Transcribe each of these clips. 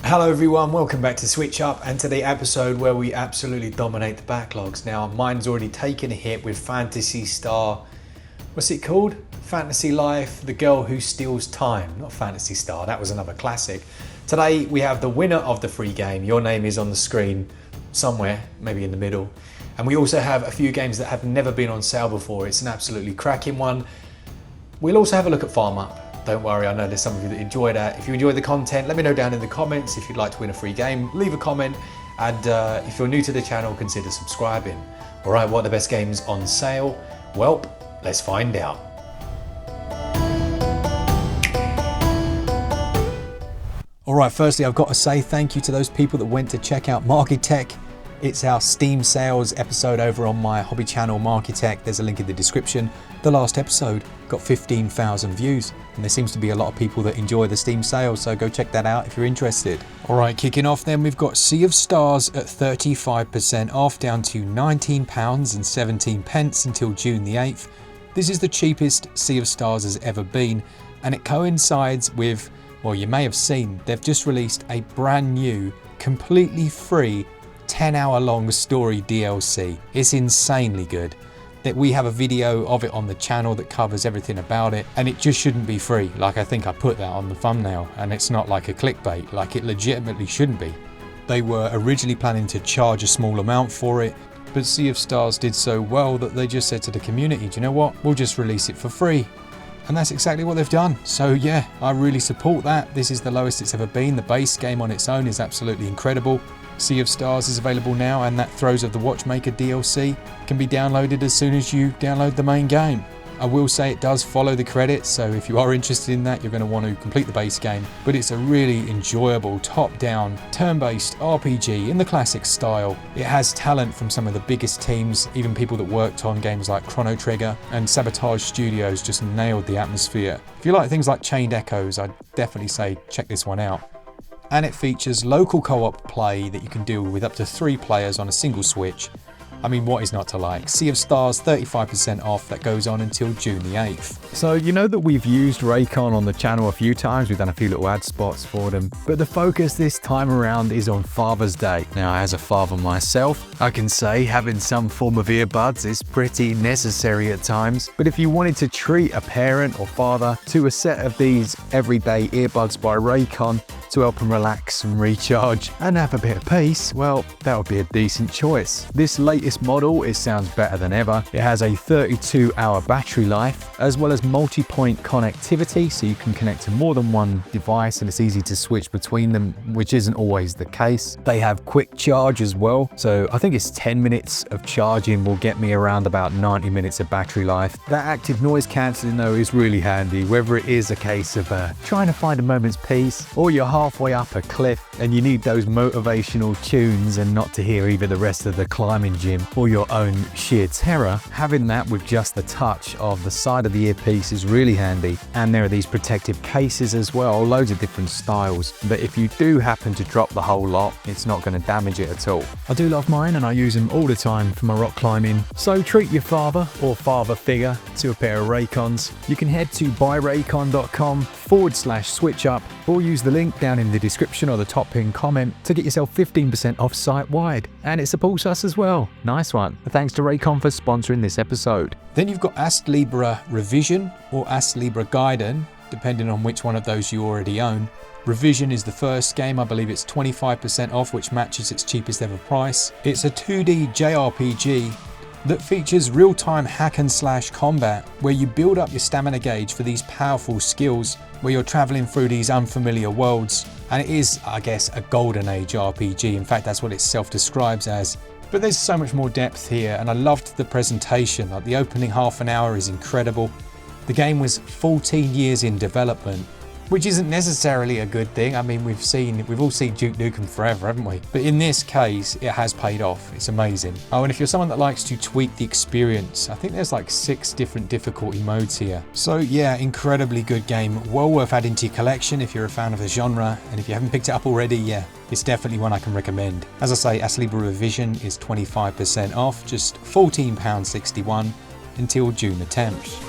Hello everyone, welcome back to SwitchUp and today's episode where we absolutely dominate the backlogs. Now mine's already taken a hit with Fantasy Star, what's it called? Fantasy Life, The Girl Who Steals Time. Not Fantasy Star, that was another classic. Today we have the winner of the free game. Your name is on the screen somewhere, maybe in the middle. And we also have a few games that have never been on sale before. It's an absolutely cracking one. We'll also have a look at Farm Up. Don't worry, I know there's some of you that enjoy that. If you enjoy the content, let me know down in the comments. If you'd like to win a free game, leave a comment. And if you're new to the channel, consider subscribing. All right, what are the best games on sale? Welp, let's find out. All right, firstly, I've got to say thank you to those people that went to check out Marketech. It's our Steam sales episode over on my hobby channel, Marketech. There's a link in the description. The last episode got 15,000 views, and there seems to be a lot of people that enjoy the Steam sales, so go check that out if you're interested. All right, kicking off then, we've got Sea of Stars at 35% off, down to £19.17 until June the 8th. This is the cheapest Sea of Stars has ever been, and it coincides with, well, you may have seen, they've just released a brand new, completely free 10-hour long story DLC. It's insanely good. That we have a video of it on the channel that covers everything about it, and it just shouldn't be free. Like, I think I put that on the thumbnail, and it's not like a clickbait, like it legitimately shouldn't be. They were originally planning to charge a small amount for it, but Sea of Stars did so well that they just said to the community, do you know what, we'll just release it for free. And that's exactly what they've done. So yeah, I really support that. This is the lowest it's ever been. The base game on its own is absolutely incredible. Sea of Stars is available now, and that Throes of the Watchmaker DLC can be downloaded as soon as you download the main game. I will say it does follow the credits, so if you are interested in that, you're going to want to complete the base game. But it's a really enjoyable, top-down, turn-based RPG in the classic style. It has talent from some of the biggest teams, even people that worked on games like Chrono Trigger, and Sabotage Studios just nailed the atmosphere. If you like things like Chained Echoes, I'd definitely say check this one out. And it features local co-op play that you can do with up to 3 players on a single Switch. I mean, what is not to like? Sea of Stars, 35% off, that goes on until June the 8th. So you know that we've used Raycon on the channel a few times, we've done a few little ad spots for them, but the focus this time around is on Father's Day. Now, as a father myself, I can say having some form of earbuds is pretty necessary at times, but if you wanted to treat a parent or father to a set of these everyday earbuds by Raycon to help them relax and recharge and have a bit of peace, well, that would be a decent choice. This latest model, it sounds better than ever. It has a 32-hour battery life, as well as multi-point connectivity, so you can connect to more than one device and it's easy to switch between them, which isn't always the case. They have quick charge as well, so I think it's 10 minutes of charging will get me around about 90 minutes of battery life. That active noise cancelling though is really handy, whether it is a case of trying to find a moment's peace, or you're halfway up a cliff and you need those motivational tunes and not to hear either the rest of the climbing gym or your own sheer terror. Having that with just the touch of the side of the earpiece is really handy. And there are these protective cases as well, loads of different styles, but if you do happen to drop the whole lot, it's not going to damage it at all. I do love mine and I use them all the time for my rock climbing. So treat your father or father figure to a pair of Raycons. You can head to buyraycon.com/switchup or use the link down in the description or the top pinned comment to get yourself 15% off site-wide. And it supports us as well. Nice one. Thanks to Raycon for sponsoring this episode. Then you've got Aslibra Revision or Aslibra Gaiden, depending on which one of those you already own. Revision is the first game, I believe it's 25% off, which matches its cheapest ever price. It's a 2D JRPG that features real-time hack and slash combat, where you build up your stamina gauge for these powerful skills, where you're traveling through these unfamiliar worlds. And it is, I guess, a golden age RPG. In fact, that's what it self-describes as. But there's so much more depth here, and I loved the presentation. Like, the opening half an hour is incredible. The game was 14 years in development, which isn't necessarily a good thing. I mean, we've all seen Duke Nukem Forever, haven't we? But in this case, it has paid off. It's amazing. Oh, and if you're someone that likes to tweak the experience, I think there's like 6 different difficulty modes here. So yeah, incredibly good game. Well worth adding to your collection if you're a fan of the genre. And if you haven't picked it up already, yeah, it's definitely one I can recommend. As I say, Aslibra Revision is 25% off, just £14.61 until June the 10th.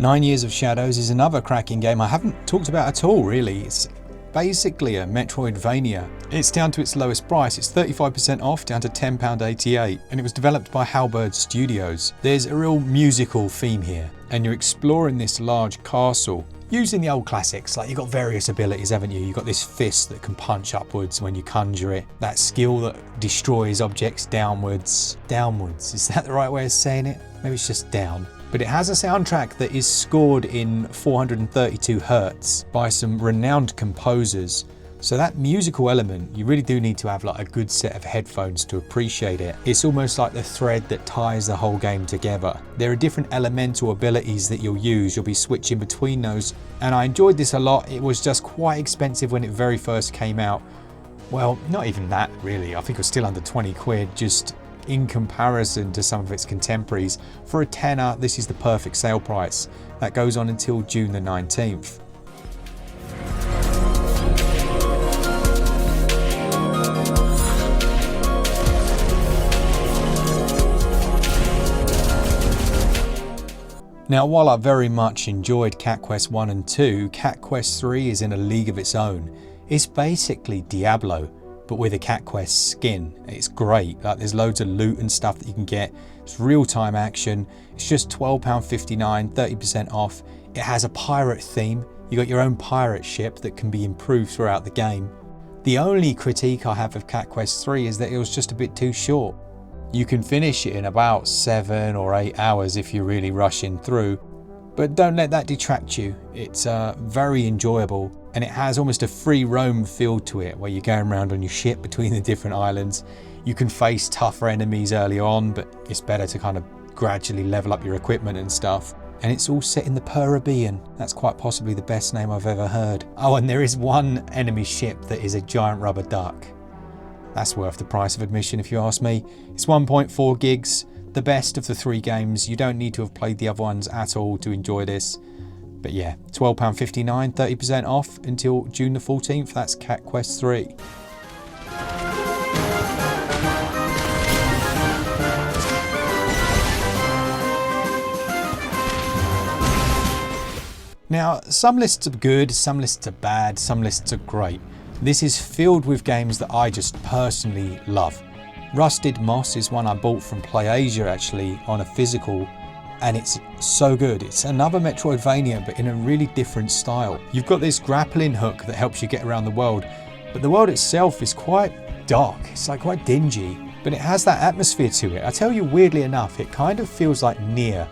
9 Years of Shadows is another cracking game I haven't talked about at all really. It's basically a Metroidvania. It's down to its lowest price. It's 35% off, down to £10.88, and it was developed by Halberd Studios. There's a real musical theme here, and you're exploring this large castle using the old classics. Like, you've got various abilities, haven't you? You've got this fist that can punch upwards when you conjure it, that skill that destroys objects downwards. Downwards, is that the right way of saying it? Maybe it's just down. But it has a soundtrack that is scored in 432 Hz by some renowned composers. So that musical element, you really do need to have like a good set of headphones to appreciate it. It's almost like the thread that ties the whole game together. There are different elemental abilities that you'll use. You'll be switching between those. And I enjoyed this a lot. It was just quite expensive when it very first came out. Well, not even that really. I think it was still under 20 quid, just in comparison to some of its contemporaries. For a tenner, this is the perfect sale price. That goes on until June the 19th. Now, while I very much enjoyed Cat Quest 1 and 2, Cat Quest 3 is in a league of its own. It's basically Diablo, but with a Cat Quest skin. It's great. Like, there's loads of loot and stuff that you can get. It's real-time action. It's just £12.59, 30% off. It has a pirate theme. You got your own pirate ship that can be improved throughout the game. The only critique I have of Cat Quest 3 is that it was just a bit too short. You can finish it in about 7 or 8 hours if you're really rushing through, but don't let that detract you. It's very enjoyable, and it has almost a free roam feel to it, where you're going around on your ship between the different islands. You can face tougher enemies early on, but it's better to kind of gradually level up your equipment and stuff. And it's all set in the Caribbean. That's quite possibly the best name I've ever heard. Oh, and there is one enemy ship that is a giant rubber duck. That's worth the price of admission if you ask me. It's 1.4 gigs, the best of the 3 games. You don't need to have played the other ones at all to enjoy this. But yeah, £12.59, 30% off until June the 14th. That's Cat Quest 3. Now, some lists are good, some lists are bad, some lists are great. This is filled with games that I just personally love. Rusted Moss is one I bought from PlayAsia actually on a physical, and it's so good. It's another Metroidvania, but in a really different style. You've got this grappling hook that helps you get around the world, but the world itself is quite dark. It's like quite dingy, but it has that atmosphere to it. I tell you, weirdly enough, it kind of feels like Nier.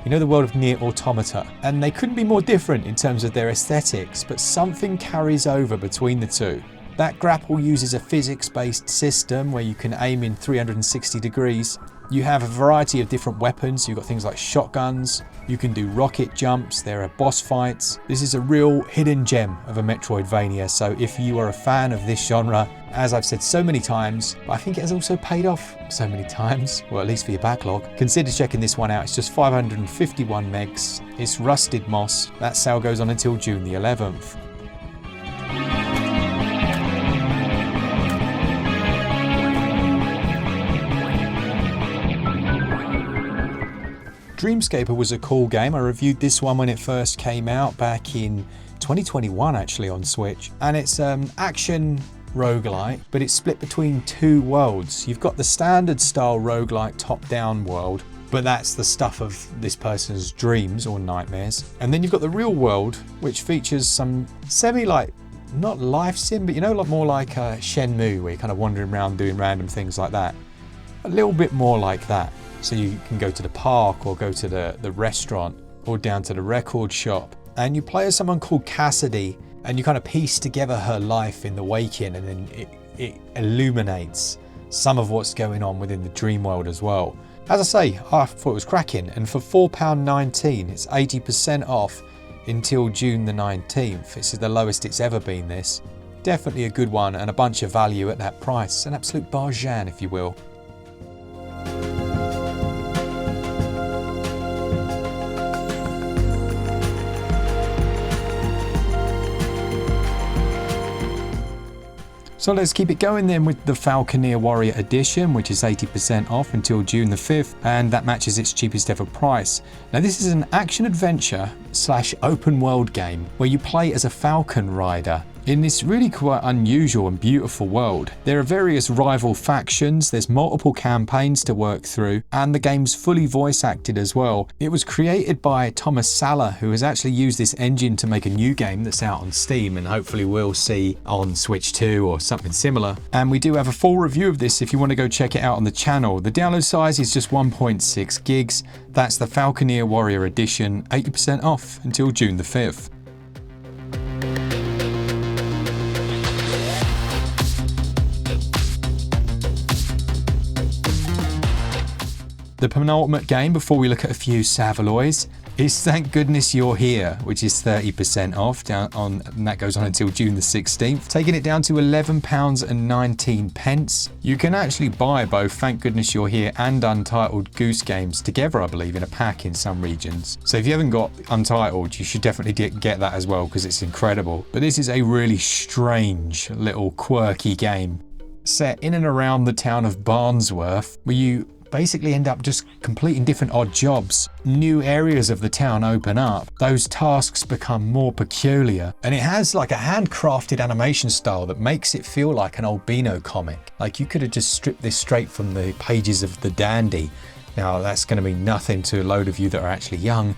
You know, the world of Nier Automata, and they couldn't be more different in terms of their aesthetics, but something carries over between the two. That grapple uses a physics-based system where you can aim in 360 degrees. You have a variety of different weapons. You've got things like shotguns, you can do rocket jumps, there are boss fights. This is a real hidden gem of a Metroidvania, so if you are a fan of this genre, as I've said so many times, but I think it has also paid off so many times, or at least for your backlog, consider checking this one out. It's just 551 megs. It's Rusted Moss. That sale goes on until June the 11th. Dreamscaper was a cool game. I reviewed this one when it first came out back in 2021 actually on Switch, and it's action roguelike, but it's split between 2 worlds. You've got the standard style roguelike top-down world, but that's the stuff of this person's dreams or nightmares. And then you've got the real world, which features some semi-like, not life sim, but you know, like more like Shenmue, where you're kind of wandering around doing random things like that. A little bit more like that. So you can go to the park or go to the restaurant or down to the record shop, and you play as someone called Cassidy, and you kind of piece together her life in the waking, and then it illuminates some of what's going on within the dream world as well. As I say, I thought it was cracking, and for £4.19 it's 80% off until June the 19th. This is the lowest it's ever been, this. Definitely a good one and a bunch of value at that price. An absolute bargain, if you will. So let's keep it going then with the Falconeer Warrior Edition, which is 80% off until June the 5th, and that matches its cheapest ever price. Now this is an action-adventure / open world game where you play as a falcon rider in this really quite unusual and beautiful world. There are various rival factions, there's multiple campaigns to work through, and the game's fully voice acted as well. It was created by Sala, who has actually used this engine to make a new game that's out on Steam and hopefully we'll see on Switch 2 or something similar. And we do have a full review of this if you want to go check it out on the channel. The download size is just 1.6 gigs. That's the Falconeer Warrior Edition, 80% off until June the 5th. The penultimate game before we look at a few Savaloys is Thank Goodness You're Here, which is 30% off and that goes on until June the 16th, taking it down to £11.19. You can actually buy both Thank Goodness You're Here and Untitled Goose games together, I believe, in a pack in some regions. So if you haven't got Untitled, you should definitely get that as well because it's incredible. But this is a really strange little quirky game set in and around the town of Barnsworth, where you basically end up just completing different odd jobs. New areas of the town open up, those tasks become more peculiar, and it has like a handcrafted animation style that makes it feel like an albino comic. Like you could have just stripped this straight from the pages of the Dandy. Now that's going to mean nothing to a load of you that are actually young,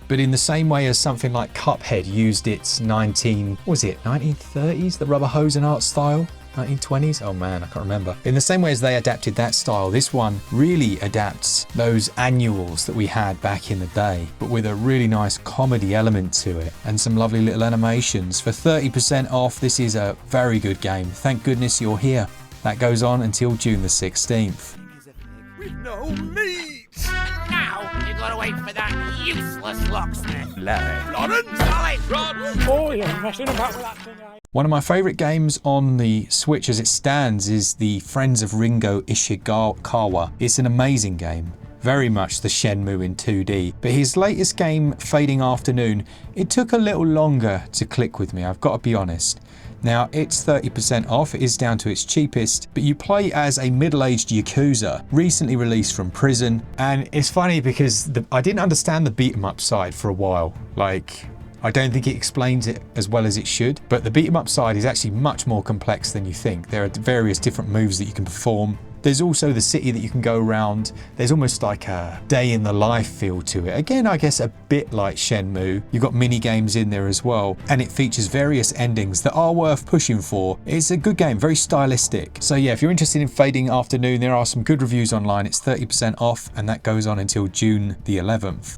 but in the same way as something like Cuphead used its 1930s, the rubber hose and art style? 1920s? Oh man, I can't remember. In the same way as they adapted that style, this one really adapts those annuals that we had back in the day, but with a really nice comedy element to it and some lovely little animations. For 30% off, this is a very good game. Thank goodness you're here. That goes on until June the 16th. With no meat! Now, you gotta wait for that useless locksmith. Lawrence! Oh, you're messing about with that thing, One of my favourite games on the Switch as it stands is the Friends of Ringo Ishikawa. It's an amazing game, very much the Shenmue in 2D. But his latest game, Fading Afternoon, it took a little longer to click with me, I've got to be honest. Now, it's 30% off, it is down to its cheapest, but you play as a middle-aged Yakuza, recently released from prison. And it's funny because I didn't understand the beat-em-up side for a while. Like, I don't think it explains it as well as it should, but the beat 'em up side is actually much more complex than you think. There are various different moves that you can perform. There's also the city that you can go around. There's almost like a day in the life feel to it. Again, I guess a bit like Shenmue. You've got mini games in there as well, and it features various endings that are worth pushing for. It's a good game, very stylistic. So yeah, if you're interested in Fading Afternoon, there are some good reviews online. It's 30% off, and that goes on until June the 11th.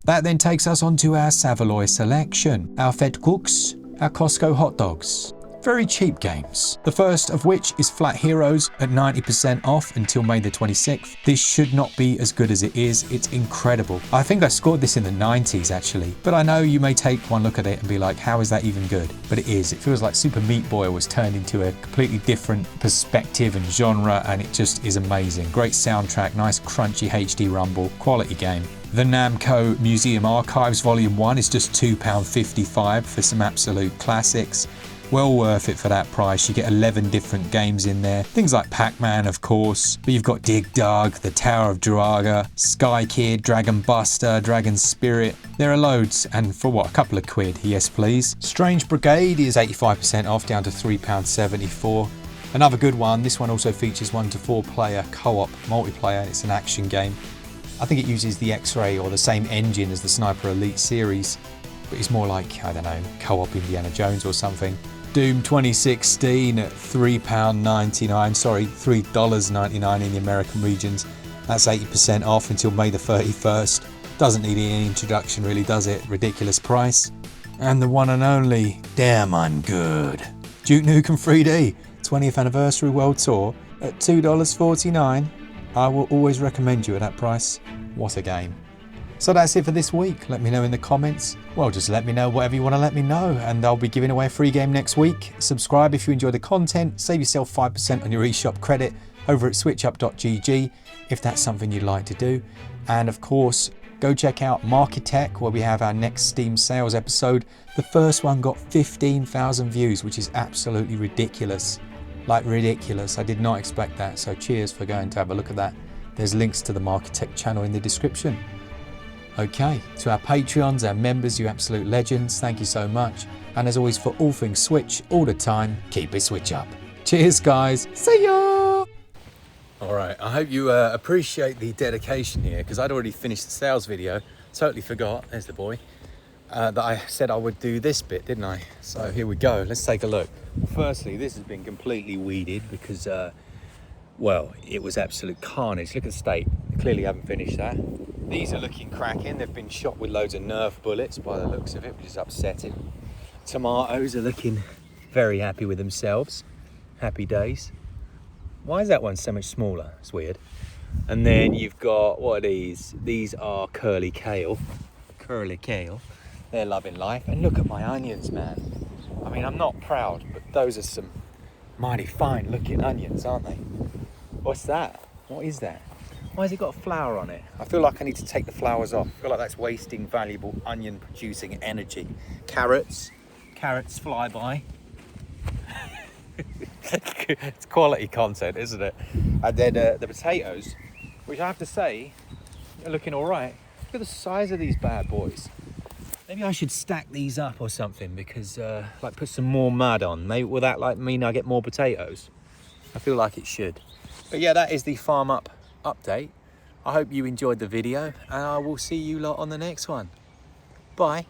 That then takes us on to our Savaloy Selection, our Fed Cooks, our Costco hot dogs. Very cheap games. The first of which is Flat Heroes at 90% off until May the 26th. This should not be as good as it is. It's incredible. I think I scored this in the 90s actually, but I know you may take one look at it and be like, how is that even good? But it is. It feels like Super Meat Boy was turned into a completely different perspective and genre, and it just is amazing. Great soundtrack, nice crunchy HD rumble, quality game. The Namco Museum Archives Volume 1 is just £2.55 for some absolute classics. Well worth it for that price. You get 11 different games in there. Things like Pac-Man, of course, but you've got Dig Dug, The Tower of Draga, Sky Kid, Dragon Buster, Dragon Spirit. There are loads, and for what, a couple of quid? Yes, please. Strange Brigade is 85% off, down to £3.74. Another good one. This one also features 1 to 4 player co-op multiplayer. It's an action game. I think it uses the X-Ray or the same engine as the Sniper Elite series, but it's more like, I don't know, co-op Indiana Jones or something. Doom 2016 at £3.99, sorry, $3.99 in the American regions. That's 80% off until May the 31st. Doesn't need any introduction really, does it? Ridiculous price. And the one and only, damn I'm good, Duke Nukem 3D 20th Anniversary World Tour at $2.49. I will always recommend you at that price. What a game. So that's it for this week. Let me know in the comments. Well, just let me know whatever you want to let me know, and I'll be giving away a free game next week. Subscribe if you enjoy the content. Save yourself 5% on your eShop credit, over at switchup.gg if that's something you'd like to do. And of course, go check out Marketech, where we have our next Steam sales episode. The first one got 15,000 views, which is absolutely ridiculous. Like ridiculous. I did not expect that. So cheers for going to have a look at that. There's links to the Marketech channel in the description. Okay, to our Patreons, our members, you absolute legends, thank you so much. And as always, for all things Switch, all the time, keep it Switch up. Cheers, guys. See ya! All right, I hope you appreciate the dedication here, because I'd already finished the sales video. Totally forgot, there's the boy, that I said I would do this bit, didn't I? So here we go, let's take a look. Firstly, this has been completely weeded because, well, it was absolute carnage. Look at the state, clearly haven't finished that. These are looking cracking. They've been shot with loads of Nerf bullets by the looks of it, which is upsetting. Tomatoes are looking very happy with themselves. Happy days. Why is that one so much smaller? It's weird. And then you've got, what are these? These are curly kale. Curly kale. They're loving life. And look at my onions, man. I mean, I'm not proud, but those are some mighty fine looking onions, aren't they? What's that? What is that? Why has it got a flower on it? I feel like I need to take the flowers off. I feel like that's wasting valuable onion producing energy. Carrots. Carrots fly by. It's quality content, isn't it? And then the potatoes, which I have to say, are looking all right. Look at the size of these bad boys. Maybe I should stack these up or something, because like put some more mud on. Maybe will that like mean I get more potatoes? I feel like it should. But yeah, that is the farm up update. I hope you enjoyed the video, and I will see you lot on the next one. Bye.